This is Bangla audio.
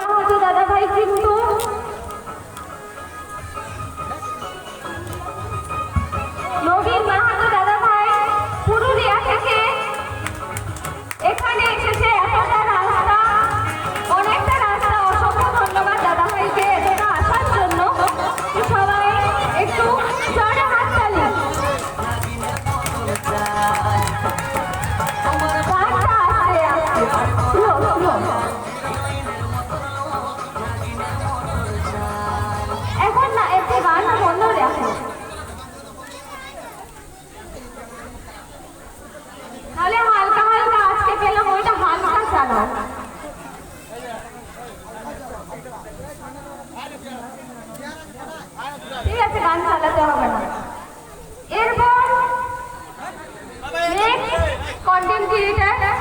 মাহাতো দাদা ভাই কিন্তু নবীন মাহাতো দাদা ভাই পুরুলিয়া থেকে এখানে এসেছে। এতটা রাস্তা, অনেকটা রাস্তা, অসংখ্য ধন্যবাদ দাদা ভাইকে এতটা আসার জন্য। সবাই একটু জোরে হাততালি। গানটা আস্তে আস্তে স্লো স্লো। এখন না একটু গান বন্ধ রাখো, তাহলে হালকা হালকা আজকে পেলাম ওইটা হালকা চালাও। ঠিক আছে, গান চালাতে হবে না। এরপর নেক্সট কন্টেন্ট ক্রিয়েটার